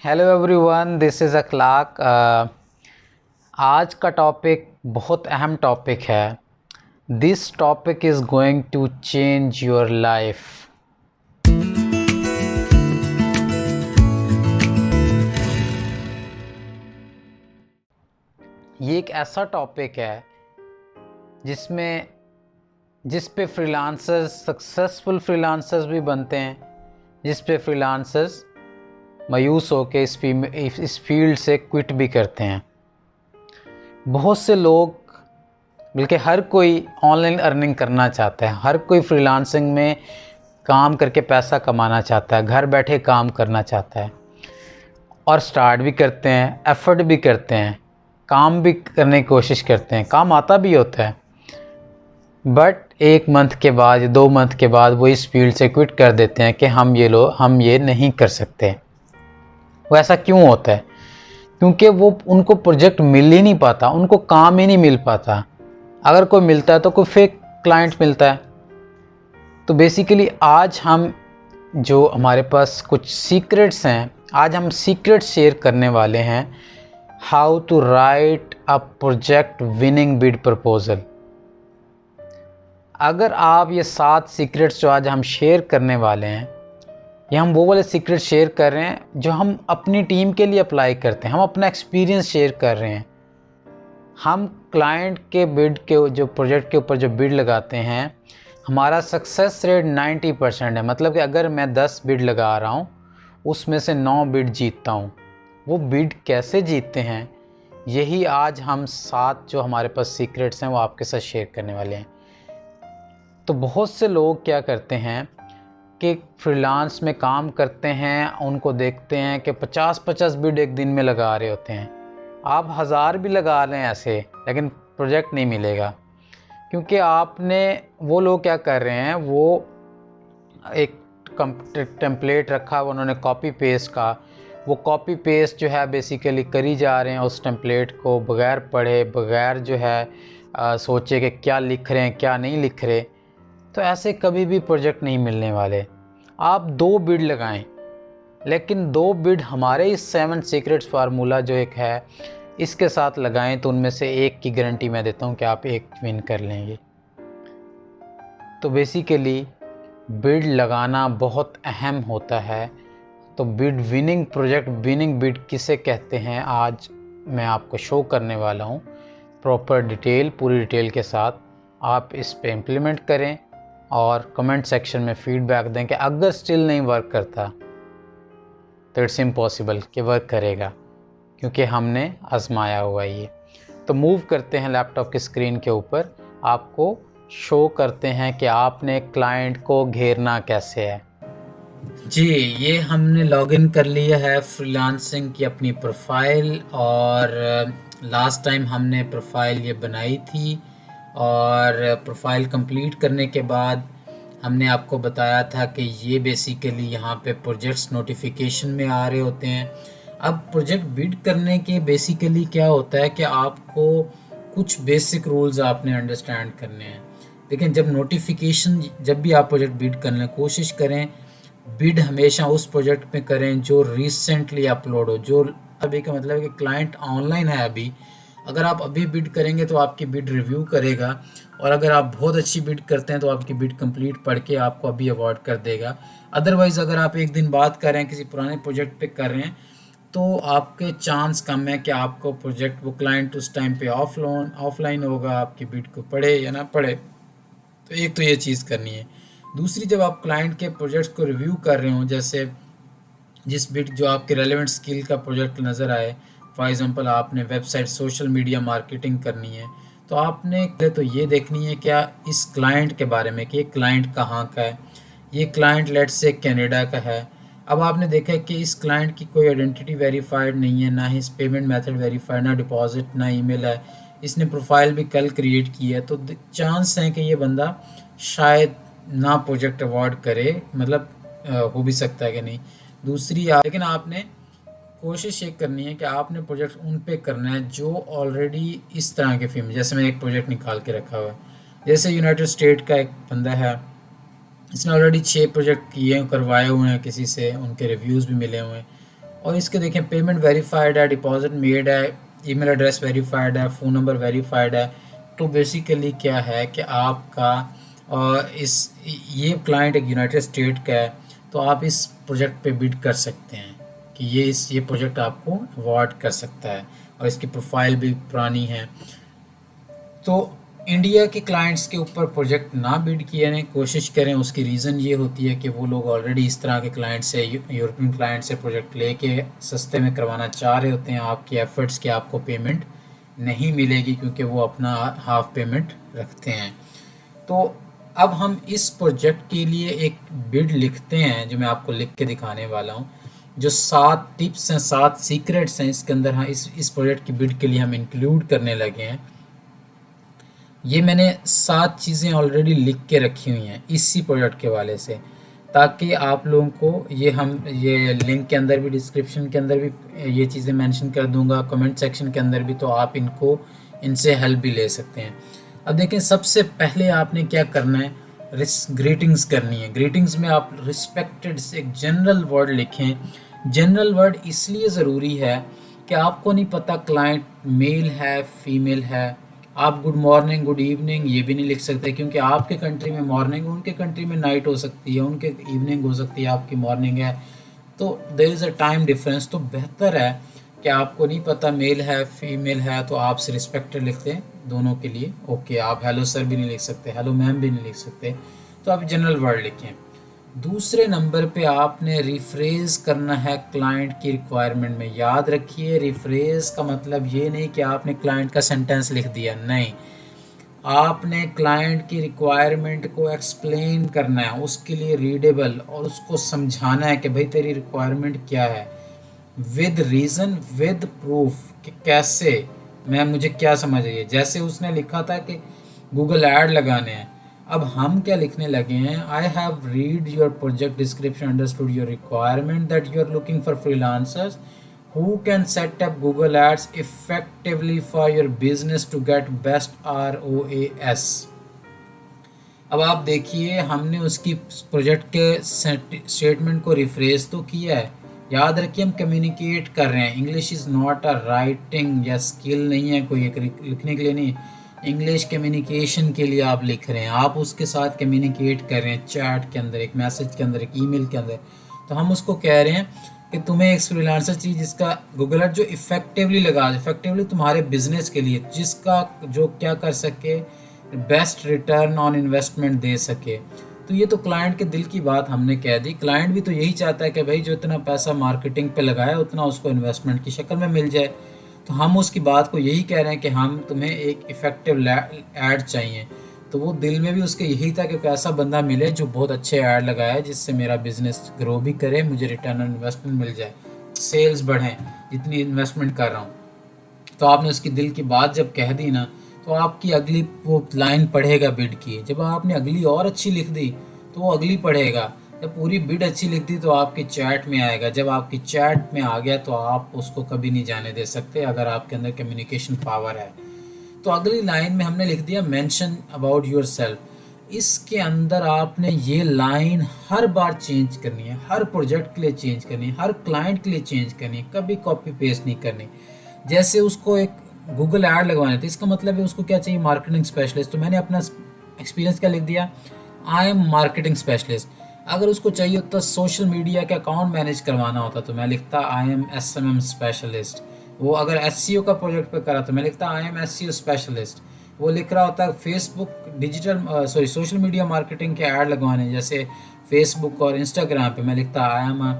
Hello everyone, this is अखलाक। आज का topic बहुत अहम टॉपिक है। This topic is going to change your life. ये एक ऐसा टॉपिक है जिस पे फ्रीलांसर्स, सक्सेसफुल फ्रीलांसर्स भी बनते हैं, जिस पे फ्रीलांसर्स मायूस होकर इस फील्ड से क्विट भी करते हैं। बहुत से लोग, बल्कि हर कोई ऑनलाइन अर्निंग करना चाहता है, हर कोई फ्रीलांसिंग में काम करके पैसा कमाना चाहता है, घर बैठे काम करना चाहता है और स्टार्ट भी करते हैं, एफर्ट भी करते हैं, काम भी करने की कोशिश करते हैं, काम आता भी होता है। बट 1 मंथ के बाद, 2 मंथ के बाद वो इस फील्ड से क्विट कर देते हैं कि हम ये नहीं कर सकते। वो ऐसा क्यों होता है? क्योंकि उनको प्रोजेक्ट मिल ही नहीं पाता, उनको काम ही नहीं मिल पाता। अगर कोई मिलता है तो कोई फेक क्लाइंट मिलता है। तो बेसिकली आज हम जो हमारे पास कुछ सीक्रेट्स हैं, आज हम सीक्रेट शेयर करने वाले हैं। How to write a project winning bid proposal. अगर आप ये 7 सीक्रेट्स जो आज हम शेयर करने वाले हैं, ये हम वो वाले सीक्रेट शेयर कर रहे हैं जो हम अपनी टीम के लिए अप्लाई करते हैं। हम अपना एक्सपीरियंस शेयर कर रहे हैं। हम क्लाइंट के बिड के, जो प्रोजेक्ट के ऊपर जो बिड लगाते हैं, हमारा सक्सेस रेट 90% है। मतलब कि अगर मैं 10 बिड लगा रहा हूँ, उसमें से 9 बिड जीतता हूँ। वो बिड कैसे जीतते हैं, यही आज हम 7 जो हमारे पास सीक्रेट्स हैं वो आपके साथ शेयर करने वाले हैं। तो बहुत से लोग क्या करते हैं कि फ्रीलांस में काम करते हैं, उनको देखते हैं कि 50-50 बिड एक दिन में लगा रहे होते हैं। आप 1000 भी लगा लें ऐसे, लेकिन प्रोजेक्ट नहीं मिलेगा। क्योंकि आपने, वो लोग क्या कर रहे हैं, वो एक टेम्पलेट रखा, उन्होंने कॉपी पेस्ट का, वो कॉपी पेस्ट जो है बेसिकली करी जा रहे हैं उस टेम्पलेट को, बग़ैर पढ़े, बग़ैर जो है सोचे कि क्या लिख रहे हैं क्या नहीं लिख रहे। तो ऐसे कभी भी प्रोजेक्ट नहीं मिलने वाले। आप 2 बिड लगाएं, लेकिन 2 बिड हमारे इस 7 सीक्रेट्स फार्मूला जो एक है इसके साथ लगाएं, तो उनमें से एक की गारंटी मैं देता हूं कि आप एक विन कर लेंगे। तो बेसिकली बिड लगाना बहुत अहम होता है। तो bid winning, project winning bid किसे कहते हैं, आज मैं आपको शो करने वाला हूं प्रॉपर डिटेल, पूरी डिटेल के साथ। आप इस पे इम्प्लीमेंट करें और कमेंट सेक्शन में फीडबैक दें कि अगर स्टिल नहीं वर्क करता तो इट्स इम्पॉसिबल कि वर्क करेगा, क्योंकि हमने आजमाया हुआ ये। तो मूव करते हैं लैपटॉप की स्क्रीन के ऊपर, आपको शो करते हैं कि आपने क्लाइंट को घेरना कैसे है। जी, ये हमने लॉगिन कर लिया है फ्रीलांसिंग की अपनी प्रोफाइल, और लास्ट टाइम हमने प्रोफाइल ये बनाई थी, और प्रोफाइल कंप्लीट करने के बाद हमने आपको बताया था कि ये बेसिकली यहाँ पे प्रोजेक्ट्स नोटिफिकेशन में आ रहे होते हैं। अब प्रोजेक्ट बिड करने के बेसिकली क्या होता है कि आपको कुछ बेसिक रूल्स आपने अंडरस्टैंड करने हैं। लेकिन जब नोटिफिकेशन, जब भी आप प्रोजेक्ट बिड करने की कोशिश करें, बिड हमेशा उस प्रोजेक्ट पे करें जो रिसेंटली अपलोड हो, जो अभी का मतलब है कि क्लाइंट ऑनलाइन है अभी। अगर आप अभी बिड करेंगे तो आपकी बिड रिव्यू करेगा, और अगर आप बहुत अच्छी बिड करते हैं तो आपकी बिड कंप्लीट पढ़ के आपको अभी अवार्ड कर देगा। अदरवाइज़ अगर आप एक दिन बाद कर रहे हैं, किसी पुराने प्रोजेक्ट पे कर रहे हैं, तो आपके चांस कम है कि आपको प्रोजेक्ट, वो क्लाइंट उस टाइम पे ऑफलाइन होगा, आपकी बिड को पढ़े या ना पढ़े। तो एक तो ये चीज़ करनी है। दूसरी, जब आप क्लाइंट के प्रोजेक्ट्स को रिव्यू कर रहे हो, जैसे जिस बिट जो आपके रेलेवेंट स्किल का प्रोजेक्ट नज़र आए, फॉर एग्जांपल आपने वेबसाइट सोशल मीडिया मार्केटिंग करनी है, तो आपने पहले तो ये देखनी है क्या इस क्लाइंट के बारे में, कि ये क्लाइंट कहाँ का है। ये क्लाइंट लेट्स से कनाडा का है। अब आपने देखा है कि इस क्लाइंट की कोई आइडेंटिटी वेरीफाइड नहीं है, ना ही इस पेमेंट मेथड वेरीफाइड, ना डिपॉजिट, ना ईमेल है। इसने प्रोफाइल भी कल क्रिएट की है, तो चांस है कि ये बंदा शायद ना प्रोजेक्ट अवार्ड करे, मतलब हो भी सकता है कि नहीं। दूसरी लेकिन आपने कोशिश ये करनी है कि आपने प्रोजेक्ट उन पे करना है जो ऑलरेडी इस तरह के फील्ड, जैसे मैंने एक प्रोजेक्ट निकाल के रखा हुआ है, जैसे यूनाइटेड स्टेट का एक बंदा है, इसने ऑलरेडी 6 प्रोजेक्ट किए, करवाए हुए हैं किसी से, उनके रिव्यूज़ भी मिले हुए हैं। और इसके देखें पेमेंट वेरीफाइड है, डिपॉजिट मेड है, ईमेल एड्रेस वेरीफाइड है, फ़ोन नंबर वेरीफाइड है। तो बेसिकली क्या है कि आपका इस ये क्लाइंट एक यूनाइटेड स्टेट का है, तो आप इस प्रोजेक्ट पे बिड कर सकते हैं कि ये प्रोजेक्ट आपको अवार्ड कर सकता है, और इसकी प्रोफाइल भी पुरानी है। तो इंडिया के क्लाइंट्स के ऊपर प्रोजेक्ट ना बिड किए कोशिश करें। उसकी रीज़न ये होती है कि वो लोग ऑलरेडी इस तरह के क्लाइंट से, यूरोपियन क्लाइंट से प्रोजेक्ट लेके सस्ते में करवाना चाह रहे होते हैं। आपकी एफर्ट्स की आपको पेमेंट नहीं मिलेगी, क्योंकि वो अपना हाफ पेमेंट रखते हैं। तो अब हम इस प्रोजेक्ट के लिए एक बिड लिखते हैं, जो मैं आपको लिख के दिखाने वाला हूँ। जो 7 टिप्स हैं, 7 सीक्रेट्स हैं इसके अंदर, हाँ इस प्रोजेक्ट की बिड के लिए हम इंक्लूड करने लगे हैं। ये मैंने 7 चीज़ें ऑलरेडी लिख के रखी हुई हैं इसी प्रोजेक्ट के वाले से, ताकि आप लोगों को ये लिंक के अंदर भी, डिस्क्रिप्शन के अंदर भी ये चीज़ें मेंशन कर दूंगा, कमेंट सेक्शन के अंदर भी, तो आप इनसे हेल्प भी ले सकते हैं। अब देखें, सबसे पहले आपने क्या करना है, ग्रीटिंग्स करनी है। ग्रीटिंग्स में आप रिस्पेक्टेड से एक जनरल वर्ड लिखें। जनरल वर्ड इसलिए ज़रूरी है कि आपको नहीं पता क्लाइंट मेल है फीमेल है। आप गुड मॉर्निंग, गुड इवनिंग ये भी नहीं लिख सकते, क्योंकि आपके कंट्री में मॉर्निंग, उनके कंट्री में नाइट हो सकती है, उनके इवनिंग हो सकती है, आपकी मॉर्निंग है, तो there is a time difference. तो बेहतर है कि आपको नहीं पता मेल है फीमेल है, तो आप से रिस्पेक्टेड लिखते हैं दोनों के लिए। ओके, आप हेलो सर भी नहीं लिख सकते, हेलो मैम भी नहीं लिख सकते, तो आप जनरल वर्ड लिखें। दूसरे नंबर पे आपने रिफ्रेज करना है क्लाइंट की रिक्वायरमेंट में। याद रखिए, रिफ्रेज का मतलब ये नहीं कि आपने क्लाइंट का सेंटेंस लिख दिया, नहीं, आपने क्लाइंट की रिक्वायरमेंट को एक्सप्लेन करना है, उसके लिए रीडेबल, और उसको समझाना है कि भाई तेरी रिक्वायरमेंट क्या है, विद रीज़न विद प्रूफ कि कैसे मुझे क्या समझ आई है। जैसे उसने लिखा था कि गूगल ऐड लगाने हैं, अब हम क्या लिखने लगे हैं, I have read your project description, understood your requirement that you are looking for freelancers who can set up Google Ads effectively for your business to get best ROAS। अब आप देखिए, हमने उसकी प्रोजेक्ट के स्टेटमेंट को refresh तो किया है। याद रखिए, हम कम्युनिकेट कर रहे हैं। English is not a writing या स्किल नहीं है कोई एक लिखने के लिए नहीं, इंग्लिश कम्युनिकेशन के लिए आप लिख रहे हैं, आप उसके साथ कम्युनिकेट कर रहे हैं, चैट के अंदर, एक मैसेज के अंदर, एक ईमेल के अंदर। तो हम उसको कह रहे हैं कि तुम्हें एक फ्रीलांसर चाहिए जिसका गूगल एड जो इफेक्टिवली लगा, इफेक्टिवली तुम्हारे बिजनेस के लिए, जिसका जो क्या कर सके, बेस्ट रिटर्न ऑन इन्वेस्टमेंट दे सके। तो ये तो क्लाइंट के दिल की बात हमने कह दी। क्लाइंट भी तो यही चाहता है कि भाई जो इतना पैसा मार्केटिंग पे लगाया उतना उसको इन्वेस्टमेंट की शक्ल में मिल जाए। तो हम उसकी बात को यही कह रहे हैं कि हम तुम्हें एक इफेक्टिव ऐड चाहिए। तो वो दिल में भी उसके यही था कि कोई ऐसा बंदा मिले जो बहुत अच्छे ऐड लगाए, जिससे मेरा बिजनेस ग्रो भी करे, मुझे रिटर्न ऑन इन्वेस्टमेंट मिल जाए, सेल्स बढ़ें जितनी इन्वेस्टमेंट कर रहा हूँ। तो आपने उसकी दिल की बात जब कह दी ना, तो आपकी अगली वो लाइन पढ़ेगा बिड की। जब आपने अगली और अच्छी लिख दी तो वो अगली पढ़ेगा। जब पूरी बिड अच्छी लिख दी तो आपकी चैट में आएगा। जब आपकी चैट में आ गया तो आप उसको कभी नहीं जाने दे सकते, अगर आपके अंदर कम्युनिकेशन पावर है। तो अगली लाइन में हमने लिख दिया मेंशन अबाउट योर सेल्फ। इसके अंदर आपने ये लाइन हर बार चेंज करनी है, हर प्रोजेक्ट के लिए चेंज करनी है, हर क्लाइंट के लिए चेंज करनी है, कभी कॉपी पेस्ट नहीं करनी। जैसे उसको एक गूगल ऐड लगवाने थे, इसका मतलब है उसको क्या चाहिए, मार्केटिंग स्पेशलिस्ट। तो मैंने अपना एक्सपीरियंस क्या लिख दिया, आई एम मार्केटिंग स्पेशलिस्ट। अगर उसको चाहिए होता सोशल मीडिया के अकाउंट मैनेज करवाना होता तो मैं लिखता आई एम SMM स्पेशलिस्ट। वो अगर SEO का प्रोजेक्ट पे करा तो मैं लिखता आई एम SEO स्पेशलिस्ट। वो लिख रहा होता है फेसबुक सोशल मीडिया मार्केटिंग के ऐड लगवाने, जैसे फेसबुक और इंस्टाग्राम पे, मैं लिखता I am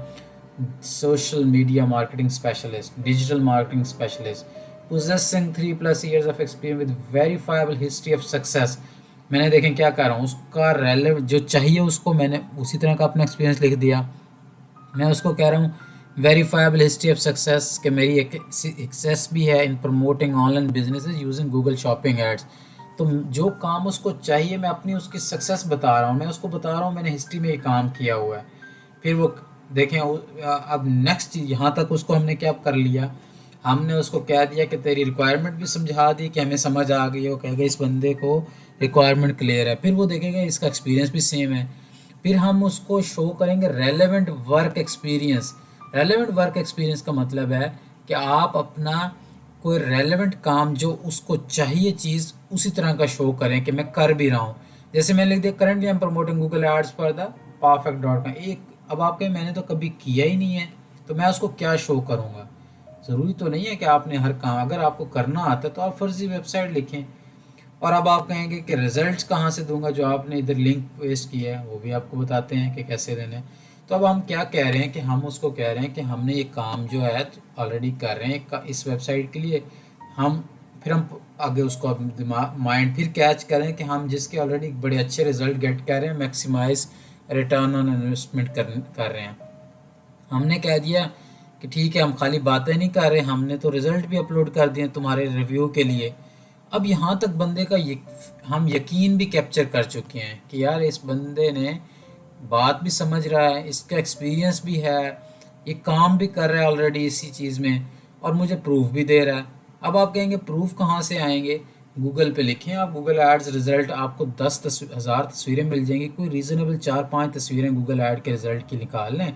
social media marketing specialist, digital marketing specialist, possessing 3+ years of experience with verifiable history of success। मैंने देखें क्या कर रहा हूँ, उसका रेलेवेंट जो चाहिए उसको मैंने उसी तरह का अपना एक्सपीरियंस लिख दिया। मैं उसको कह रहा हूँ वेरीफाइबल हिस्ट्री ऑफ सक्सेस, कि मेरी एक सक्सेस भी है in promoting online businesses using Google shopping ads. तो जो काम उसको चाहिए मैं अपनी उसकी सक्सेस बता रहा हूँ, मैं उसको बता रहा हूँ मैंने हिस्ट्री में ये काम किया हुआ है। फिर वो देखें, अब नेक्स्ट यहाँ तक उसको हमने क्या कर लिया, हमने उसको कह दिया कि तेरी रिक्वायरमेंट भी समझा दी कि हमें समझ आ गई। वो कहेगा इस बंदे को रिक्वायरमेंट क्लियर है, फिर वो देखेगा इसका एक्सपीरियंस भी सेम है। फिर हम उसको शो करेंगे relevant work experience. Relevant work experience का मतलब है कि आप अपना कोई रेलेवेंट काम जो उसको चाहिए चीज़ उसी तरह का शो करें कि मैं कर भी रहा हूँ। जैसे मैंने लिख दिया currently I am promoting Google ads for the perfect dot com. एक अब आप कहें मैंने तो कभी किया ही नहीं है तो मैं उसको क्या शो करूँगा। ज़रूरी तो नहीं है कि आपने हर काम, अगर आपको करना आता है तो आप फर्जी वेबसाइट लिखें। और अब आप कहेंगे कि रिजल्ट्स कहाँ से दूंगा, जो आपने इधर लिंक पेस्ट किया है वो भी आपको बताते हैं कि कैसे देने हैं। तो अब हम क्या कह रहे हैं कि हम उसको कह रहे हैं कि हमने ये काम जो है ऑलरेडी कर रहे हैं इस वेबसाइट के लिए, हम फिर हम आगे उसको दिमाग माइंड फिर कैच करें कि हम जिसके ऑलरेडी बड़े अच्छे रिजल्ट गेट कर रहे हैं, मैक्सिमाइज रिटर्न ऑन इन्वेस्टमेंट कर रहे हैं। हमने कह दिया कि ठीक है हम खाली बातें नहीं कर रहे, हमने तो रिजल्ट भी अपलोड कर दिए तुम्हारे रिव्यू के लिए। अब यहाँ तक बंदे का हम यकीन भी कैप्चर कर चुके हैं कि यार इस बंदे ने बात भी समझ रहा है, इसका एक्सपीरियंस भी है, ये काम भी कर रहा है ऑलरेडी इसी चीज़ में, और मुझे प्रूफ भी दे रहा है। अब आप कहेंगे प्रूफ कहाँ से आएंगे? गूगल पे लिखें आप गूगल एड्स रिजल्ट, आपको 10,000 तस्वीरें मिल जाएंगी। कोई रीज़नेबल 4-5 तस्वीरें गूगल ऐड के रिजल्ट की निकाल लें,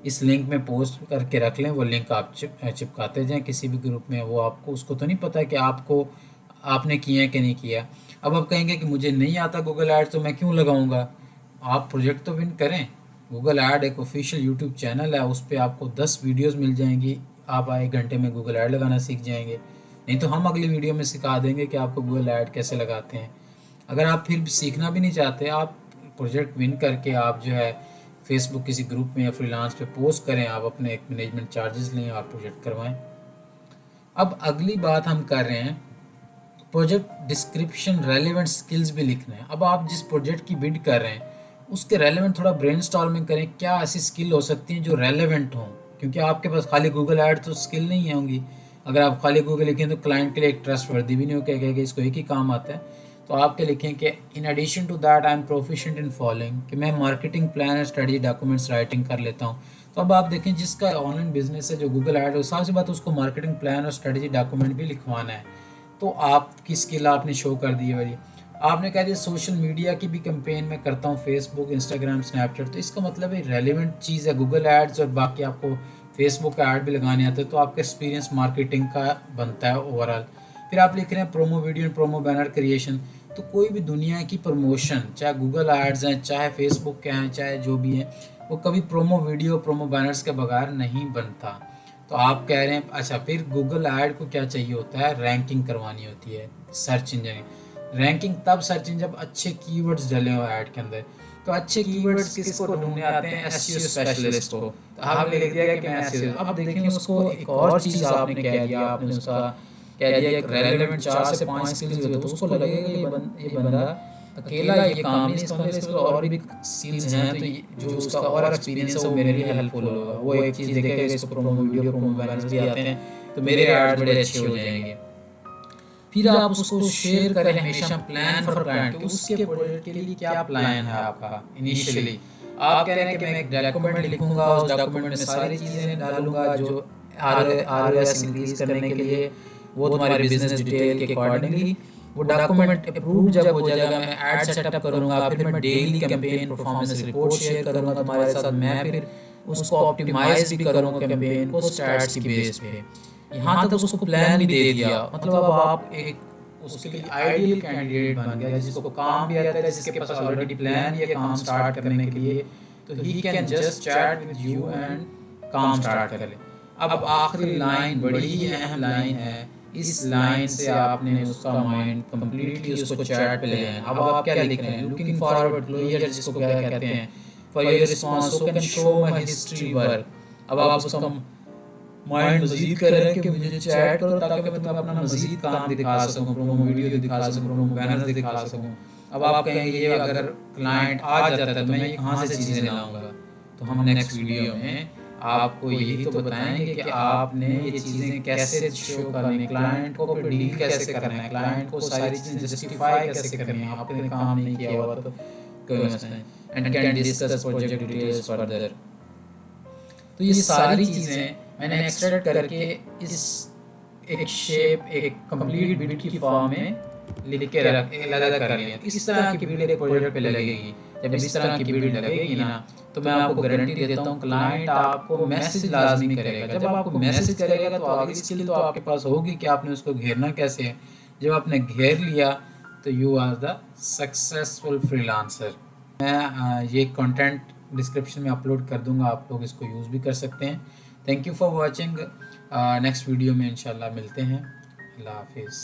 इस लिंक में पोस्ट करके रख लें, वो लिंक आप चिपकाते जाएं किसी भी ग्रुप में। वो आपको उसको तो नहीं पता कि आपने किया है कि नहीं किया। अब आप कहेंगे कि मुझे नहीं आता गूगल ऐड तो मैं क्यों लगाऊंगा? आप प्रोजेक्ट तो विन करें। गूगल ऐड एक ऑफिशियल यूट्यूब चैनल है, उस पर आपको 10 वीडियोस मिल जाएंगी, आप 1 घंटे में गूगल ऐड लगाना सीख जाएंगे। नहीं तो हम अगली वीडियो में सिखा देंगे कि आपको गूगल ऐड कैसे लगाते हैं। अगर आप फिर भी सीखना भी नहीं चाहते, आप प्रोजेक्ट विन करके आप जो है फेसबुक किसी ग्रुप में या फ्रीलांस पे पोस्ट करें, आप अपने एक मैनेजमेंट चार्जेस लें, आप प्रोजेक्ट करवाएं। अब अगली बात हम कर रहे हैं प्रोजेक्ट डिस्क्रिप्शन, रेलेवेंट स्किल्स भी लिखना है। अब आप जिस प्रोजेक्ट की बिड कर रहे हैं उसके रेलेवेंट थोड़ा ब्रेनस्टॉर्मिंग करें, क्या ऐसी स्किल हो सकती हैं जो रेलेवेंट हों, क्योंकि आपके पास खाली गूगल ऐड तो स्किल नहीं होंगी। अगर आप खाली गूगल लिखें तो क्लाइंट के लिए एक ट्रस्ट वर्दी भी नहीं हो कहेगा कि इसको एक ही काम आता है। तो आप क्या लिखें कि in addition to that I am proficient in following, कि मैं मार्केटिंग प्लान और स्ट्रेटजी डॉक्यूमेंट्स राइटिंग कर लेता हूँ। तो अब आप देखें जिसका ऑनलाइन बिजनेस है जो गूगल ऐड है, साथ ही बात उसको मार्केटिंग प्लान और स्ट्रेटजी डॉक्यूमेंट भी लिखवाना है। तो आपकी स्किल आपने शो कर दी है वाली। आपने कह दिया सोशल मीडिया की भी कैंपेन में करता हूँ, फेसबुक, इंस्टाग्राम, स्नैपचैट, तो इसका मतलब है रेलिवेंट चीज़ है गूगल एड्स, और बाकी आपको फेसबुक का ऐड भी लगाने आते हैं, तो आपका एक्सपीरियंस मार्केटिंग का बनता है ओवरऑल। फिर आप लिख रहे हैं promo video and promo banner creation. तो कोई भी दुनिया की प्रमोशन, चाहे गूगल एड्स हैं, चाहे फेसबुक के हैं, चाहे जो भी हैं, वो कभी प्रोमो वीडियो, प्रोमो बैनर्स के बगैर नहीं बनता। तो आप कह रहे हैं अच्छा फिर गूगल ऐड को क्या चाहिए होता है? रैंकिंग करवानी होती है, सर्च इंजन रैंकिंग। तब सर्च इंजन जब अच्छे कीवर्ड्स डले हो ऐड के अंदर। तो अच्छे कीवर्ड्स किसको ढूंढने आते हैं? एसईओ स्पेशलिस्ट को। तो आपने लिख दिया कि मैं एसईओ। अब देखें उसको एक और चीज़ आपने कह दिया, आपने उसका कह दिया एक रेलेवेंट 4 से 5 स्किल्स हो, तो उसको लगेगा ये बंदा अकेला ये काम नहीं, इसका मतलब इसको और भी स्किल्स हैं, तो जो उसका और एक्सपीरियंस है वो मेरे लिए हेल्पफुल होगा। वो एक चीज़ देखेगा इसको प्रोमो वीडियो, प्रोमो बैनर्स भी आते हैं, तो मेरे एड्स बड़े अच्छे हो जाएंगे। फिर आप उसको शेयर करें हमेशा प्लान फॉर क्लाइंट, कि उसके प्रोजेक्ट के लिए क्या प्लान है आपका इनिशियली। आप कह रहे हैं कि मैं एक डॉक्यूमेंट लिखूंगा, उस डॉक्यूमेंट में सारी चीज़ें डालूंगा जो आरओएस इंक्रीज करने के लिए, वो तुम्हारे बिजनेस डिटेल के अकॉर्डिंगली वो डॉक्यूमेंट अप्रूव जब हो जाएगा, मैं ऐड सेटअप करूंगा, फिर मैं daily campaign performance report share करूंगा तुम्हारे साथ, मैं फिर उसको ऑप्टिमाइज भी करूंगा कैंपेन को स्टैट्स की बेस पे। यहाँ तक उसको प्लान भी दे दिया, मतलब अब आप एक उसके लिए आइडियल कैंडिडेट बन गया, जिसको काम भी आता है, जिसके पास ऑलरेडी प्लान है काम स्टार्ट करने के लिए, तो he can just chat with you and काम स्टार्ट कर ले। अब आखिरी लाइन बड़ी ही अहम लाइन है, इस लाइन से आपने उसका माइंड कंप्लीटली उसको चैट पे ले जाना। अब आप क्या लिख रहे हैं? लुकिंग फॉरवर्ड लोयर, जिसको क्या कहते हैं, for your response so can show my history work. अब आप उसका माइंड मजीद कर रहे हैं कि मुझे चैट करो ताकि मैं तुम्हें अपना मजीद काम दिखा सकूं, प्रोमो वीडियो दिखा सकूं, प्रोमो बैनर दिखा सकूं। अब आप कहेंगे ये अगर क्लाइंट आ जाता है तो मैं कहाँ से चीज़ें लाऊंगा? तो हम नेक्स्ट वीडियो में आपको यही तो बताएंगे कि आपने ये चीज़ें कैसे शो करनी है, क्लाइंट को डील कैसे करना है, क्लाइंट को सारी चीज़ें जस्टिफाई कैसे करनी है। आपने काम नहीं किया हुआ तो कोई मसला नहीं, and can discuss project details further. तो ये सारी चीज़ें मैंने एक्सट्रैक्ट करके इस एक शेप, एक कंप्लीट बिट की फॉर्म में लिख के लगा कर लिया। इस तरह की वीडियो एक प्रोजेक्ट पे लगेगी। जब इस तरह की वीडियो लगेगी ना, तो मैं आपको गारंटी देता हूँ क्लाइंट आपको मैसेज लाजमी करेगा। जब आपको मैसेज करेगा तो आगे स्किल तो आपके पास होगी कि आपने उसको घेरना कैसे है। जब आपने घेर लिया तो you are the successful freelancer. मैं ये कंटेंट डिस्क्रिप्शन में अपलोड कर दूंगा, आप लोग इसको यूज़ भी कर सकते हैं। Thank you for watching. Next video में इंशाल्लाह मिलते हैं। अल्लाह हाफिज़।